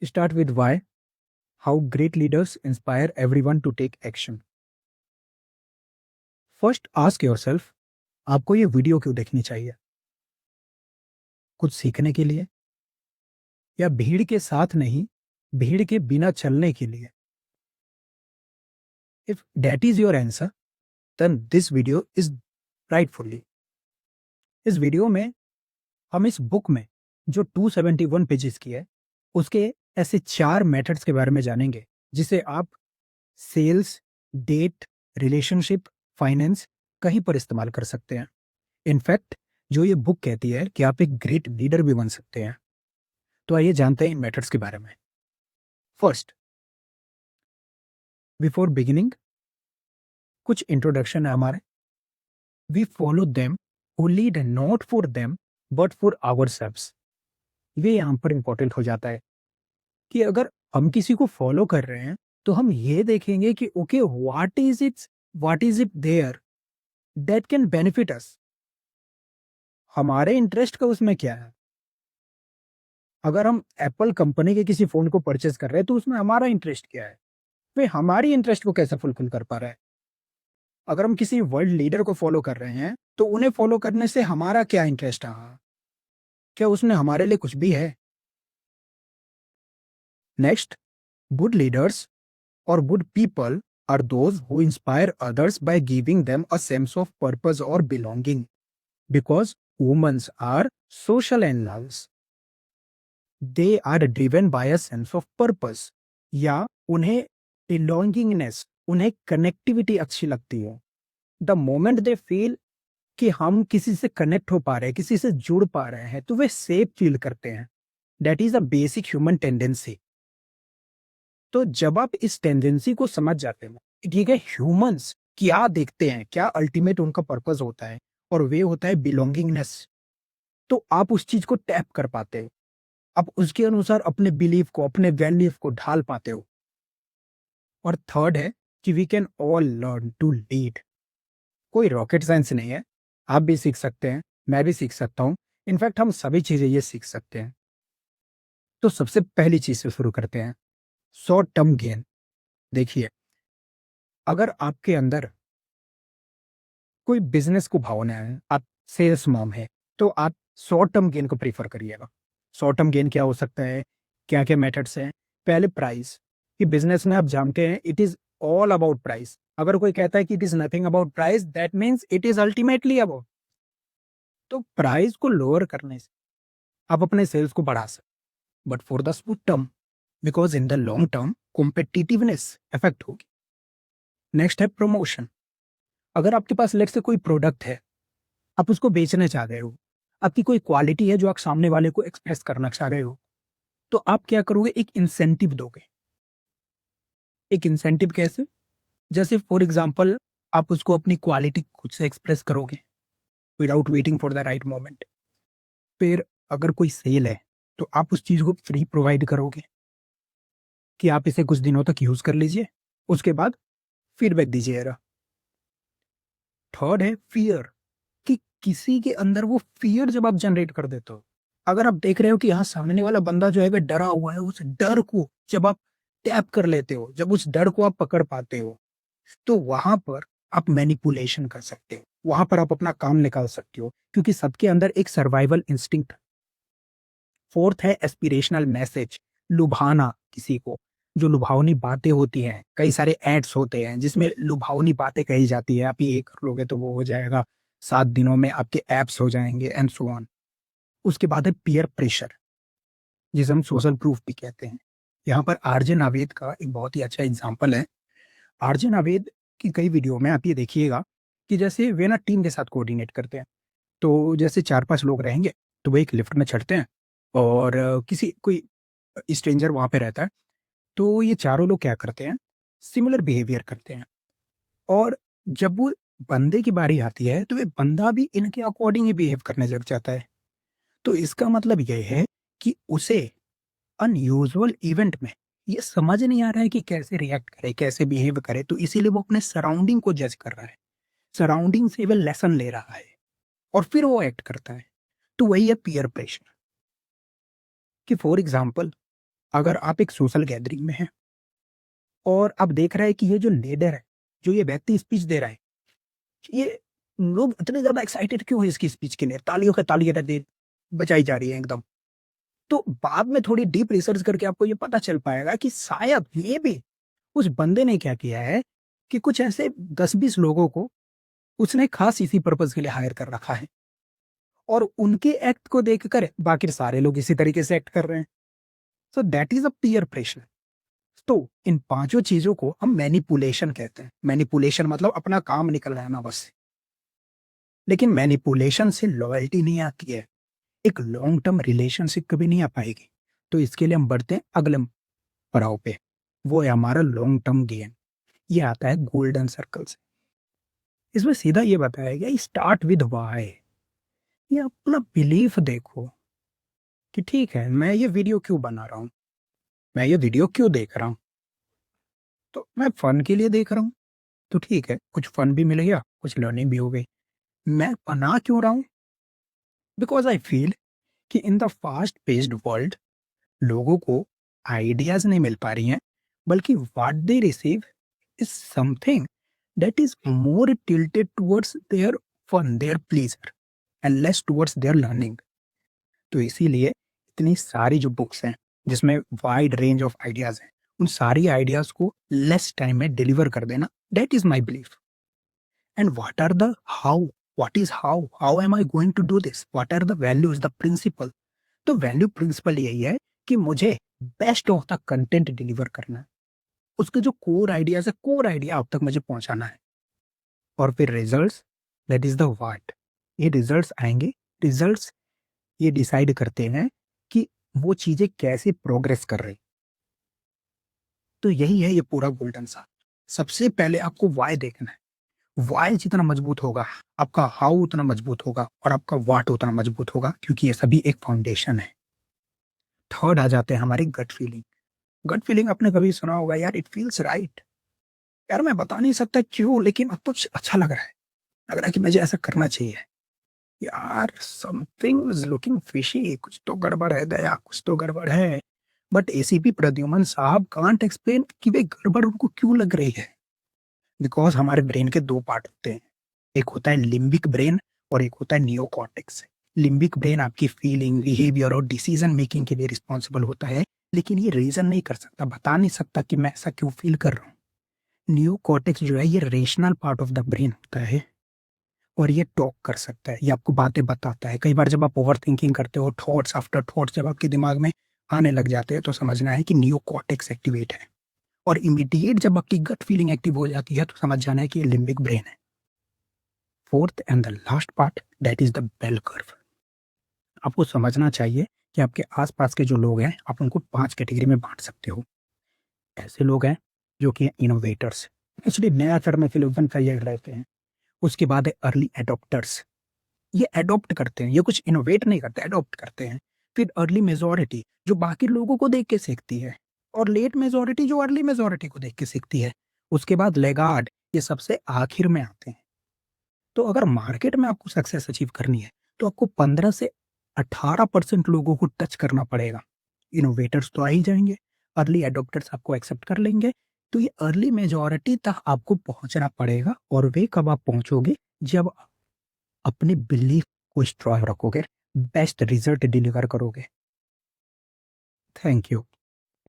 Start with why. How great leaders inspire everyone to take action. First ask yourself, आपको ये video क्यों देखनी चाहिए? कुछ सीखने के लिए या भीड़ के साथ नहीं, भीड़ के बिना चलने के लिए? If that is your answer, then this video is rightfully. इस वीडियो में हम इस बुक में जो 271 पेजेस की है, उसके ऐसे 4 मेथड्स के बारे में जानेंगे, जिसे आप सेल्स, डेट, रिलेशनशिप, फाइनेंस कहीं पर इस्तेमाल कर सकते हैं। इनफैक्ट जो ये बुक कहती है कि आप एक ग्रेट लीडर भी बन सकते हैं। तो आइए जानते हैं इन मेथड्स के बारे में। फर्स्ट, बिफोर बिगिनिंग कुछ इंट्रोडक्शन है हमारे। We follow them who lead not for them but for ourselves. ये यहाँ पर इंपॉर्टेंट हो जाता है कि अगर हम किसी को फॉलो कर रहे हैं तो हम ये देखेंगे कि okay, what is it there that can benefit us. हमारे इंटरेस्ट का उसमें क्या है? अगर हम एप्पल कंपनी के किसी फोन को परचेज कर रहे हैं तो उसमें हमारा इंटरेस्ट क्या है? वे हमारी इंटरेस्ट को कैसे फुलफिल कर पा रहा है? अगर हम किसी वर्ल्ड लीडर को फॉलो कर रहे हैं तो उन्हें फॉलो करने से हमारा क्या इंटरेस्ट है? क्या उसने हमारे लिए कुछ भी है? नेक्स्ट, गुड लीडर्स और good people are those who inspire others by giving them a sense of purpose or belonging. Because humans are social animals, they are driven by a sense of purpose. या उन्हें belongingness, उन्हें connectivity अच्छी लगती है। The moment they feel कि हम किसी से कनेक्ट हो पा रहे हैं, किसी से जुड़ पा रहे हैं, तो वे सेफ फील करते हैं। That is a basic human tendency. तो जब आप इस टेंडेंसी को समझ जाते हो, ठीक है, ह्यूमंस क्या देखते हैं, क्या अल्टीमेट उनका पर्पस होता है, और वे होता है बिलोंगिंगनेस, तो आप उस चीज को टैप कर पाते हो। आप उसके अनुसार अपने बिलीफ को, अपने वैल्यू को ढाल पाते हो। और थर्ड है कि we can all learn to lead. कोई रॉकेट साइंस नहीं है, आप भी सीख सकते हैं, मैं भी सीख सकता हूँ। इनफैक्ट हम सभी चीजें ये सीख सकते हैं। तो सबसे पहली चीज से शुरू करते हैं, शॉर्ट टर्म गेन। देखिए, अगर आपके अंदर कोई बिजनेस को भावना है, आप सेल्स मॉम है, तो आप शॉर्ट टर्म गेन को प्रीफर करिएगा। शॉर्ट टर्म गेन क्या हो सकता है? क्या क्या मेथड्स हैं? पहले प्राइस, कि बिजनेस में आप जानते हैं it is all about price. अगर कोई कहता है कि it is nothing about price, that means it is ultimately about. तो प्राइस को लोअर करने से आप अपने सेल्स को बढ़ा सकते, but for the short term, because in the long term competitiveness effect होगी। नेक्स्ट है प्रमोशन। अगर आपके पास लेट से कोई प्रोडक्ट है, आप उसको बेचना चाह रहे हो, आपकी कोई क्वालिटी है जो आप सामने वाले को एक्सप्रेस करना चाह रहे हो, तो आप क्या करोगे? एक इंसेंटिव दोगे। एक इंसेंटिव कैसे? जैसे फॉर एग्जांपल, आप उसको अपनी क्वालिटी खुद से एक्सप्रेस करोगे without waiting for the right moment. फिर अगर कोई सेल है तो आप उस चीज को फ्री प्रोवाइड करोगे कि आप इसे कुछ दिनों तक यूज कर लीजिए, उसके बाद फीडबैक दीजिएगा। थर्ड है फियर, कि किसी के अंदर वो फियर जब आप जनरेट कर देते हो। अगर आप देख रहे हो कि यहाँ सामने वाला बंदा जो है वह डरा हुआ है, उस डर को जब आप टैप कर लेते हो, जब उस डर को आप पकड़ पाते हो, तो वहां पर आप मैनिपुलेशन कर सकते हो, वहां पर आप अपना काम निकाल सकते हो, क्योंकि सबके अंदर एक सर्वाइवल इंस्टिंक्ट। फोर्थ है एस्पिरेशनल मैसेज, लुभाना किसी को। जो लुभावनी बातें होती हैं, कई सारे एड्स होते हैं जिसमें लुभावनी बातें कही जाती है, आप ये कर लोगे तो वो हो जाएगा, 7 दिनों में आपके एप्स हो जाएंगे, एंड सो ऑन। उसके बाद है पीयर प्रेशर, जिसे हम सोशल प्रूफ भी कहते हैं। यहाँ पर आरजे नावेद का एक बहुत ही अच्छा एग्जाम्पल है। आरजे नावेद की कई वीडियो में आप ये देखिएगा कि जैसे वे ना टीम के साथ कोऑर्डिनेट करते हैं। तो जैसे 4-5 लोग रहेंगे, तो वो एक लिफ्ट में चढ़ते हैं, और किसी कोई स्ट्रेंजर वहां पे रहता है, तो ये चारों लोग क्या करते हैं? सिमिलर बिहेवियर करते हैं। और जब वो बंदे की बारी आती है तो वे बंदा भी इनके अकॉर्डिंग ही बिहेव करने लग जाता है। तो इसका मतलब ये है कि उसे अनयूजुअल इवेंट में ये समझ नहीं आ रहा है कि कैसे रिएक्ट करे, कैसे बिहेव करे, तो इसीलिए वो अपने सराउंडिंग को जज कर रहा है, सराउंडिंग से वो लेसन ले रहा है, और फिर वो एक्ट करता है। तो वही है पीयर प्रेशर। कि फॉर एग्जाम्पल, अगर आप एक सोशल गैदरिंग में हैं और आप देख रहे हैं कि ये जो लीडर है, जो ये व्यक्ति स्पीच दे रहा है, ये लोग इतने ज्यादा एक्साइटेड क्यों है इसकी स्पीच के लिए, तालियों के तालियां बजाई जा रही है एकदम। तो बाद में थोड़ी डीप रिसर्च करके आपको ये पता चल पाएगा कि शायद ये भी उस बंदे ने क्या किया है कि कुछ ऐसे 10-20 लोगों को उसने खास इसी पर्पज के लिए हायर कर रखा है, और उनके एक्ट को देखकर बाकी सारे लोग इसी तरीके से एक्ट कर रहे हैं। So that is a peer pressure. तो इन पांचों चीजों को हम मैनिपुलेशन कहते हैं। मैनिपुलेशन मतलब अपना काम निकल रहा है ना बस। लेकिन मैनिपुलेशन से लॉयल्टी नहीं आती है, एक लॉन्ग टर्म रिलेशनशिप कभी नहीं आ पाएगी। तो इसके लिए हम बढ़ते हैं अगले पड़ाव पे, वो है हमारा लॉन्ग टर्म गेन। ये आता है गोल्डन सर्कल से। इसमें सीधा ये बताया गया, स्टार्ट विद वाई। ये अपना बिलीफ देखो कि ठीक है, मैं ये वीडियो क्यों बना रहा हूँ, मैं ये वीडियो क्यों देख रहा हूँ। तो मैं फन के लिए देख रहा हूँ, तो ठीक है, कुछ फन भी मिल गया, कुछ लर्निंग भी हो गई। मैं बना क्यों रहा हूँ? बिकॉज आई फील कि in the fast paced world लोगों को आइडियाज नहीं मिल पा रही हैं, बल्कि what they receive is something that is more tilted towards their fun, their pleasure, and less towards their learning. तो इसीलिए इतनी सारी जो बुक्स हैं जिसमें वाइड रेंज ऑफ आइडियाज हैं, उन सारी आइडियाज को लेस टाइम में डिलीवर कर देना, that is my belief. And what are the how, what is how am I going to do this, what are the values, the principle. तो value principle यही है कि मुझे best of the content deliver करना है, उसके जो core ideas है, कोर आइडिया अब तक मुझे पहुंचाना है। और फिर results, that is the what. ये रिजल्ट्स आएंगे, रिजल्ट्स ये डिसाइड करते हैं कि वो चीजें कैसे प्रोग्रेस कर रही। तो यही है ये पूरा गोल्डन सा। सबसे पहले आपको वाई देखना है। वाई जितना मजबूत होगा, आपका हाउ उतना मजबूत होगा, और आपका वाट उतना मजबूत होगा, क्योंकि ये सभी एक फाउंडेशन है। थर्ड आ जाते हैं हमारी गट फीलिंग। गट फीलिंग आपने कभी सुना होगा, यार इट फील्स राइट। यार मैं बता नहीं सकता क्यों, लेकिन अब तो अच्छा लग रहा है, लग रहा है कि मुझे ऐसा करना चाहिए। यार समथिंग इज लुकिंग फिशी, कुछ तो गड़बड़ है दया, कुछ तो गड़बड़ है। बट एसीपी प्रद्युमन साहब कांट एक्सप्लेन कि वे गड़बड़ उनको क्यों लग रही है। बिकॉज हमारे ब्रेन के दो पार्ट होते हैं, एक होता है लिम्बिक ब्रेन और एक होता है नियोकॉर्टेक्स। लिम्बिक ब्रेन आपकी फीलिंग, बिहेवियर और डिसीजन मेकिंग के लिए रिस्पॉन्सिबल होता है, लेकिन ये रीजन नहीं कर सकता, बता नहीं सकता कि मैं ऐसा क्यों फील कर रहा हूँ। नियोकॉर्टेक्स जो है ये rational part of the brain होता है, और ये टॉक कर सकता है, ये आपको बातें बताता है। कई बार जब आप ओवर थिंकिंग करते हो, थॉट्स आफ्टर थॉट्स जब आपके दिमाग में आने लग जाते हैं, तो समझना है कि नियोकॉर्टेक्स एक्टिवेट है। और इमीडिएट जब आपकी गट फीलिंग एक्टिव हो जाती है, तो समझ जाना है कि ये लिम्बिक ब्रेन है। Fourth and the last part, that is the bell curve. आपको समझना चाहिए कि आपके आसपास के जो लोग हैं, आप उनको 5 कैटेगरी में बांट सकते हो। ऐसे लोग हैं जो कि इनोवेटर्स, एक्चुअली नया टर्म में फिलोसफन फेयर रहते हैं। उसके बाद है अर्ली एडोप्टर्स, ये अडॉप्ट करते हैं, ये कुछ इनोवेट नहीं करते, अडॉप्ट करते हैं। फिर अर्ली मेजोरिटी जो बाकी लोगों को देख के सीखती है, और लेट मेजोरिटी जो अर्ली मेजोरिटी को देख के सीखती है। उसके बाद लेगार्ड, ये सबसे आखिर में आते हैं। तो अगर मार्केट में आपको सक्सेस अचीव करनी है, तो आपको 15 से 18% लोगों को टच करना पड़ेगा। इनोवेटर्स तो आ ही जाएंगे, अर्ली एडोप्टर्स आपको एक्सेप्ट कर लेंगे। तो ये अर्ली मेजोरिटी तक आपको पहुंचना पड़ेगा, और वे कब आप पहुंचोगे, जब अपने बिलीफ को स्ट्रॉन्ग रखोगे, बेस्ट रिजल्ट डिलीवर करोगे। Thank you.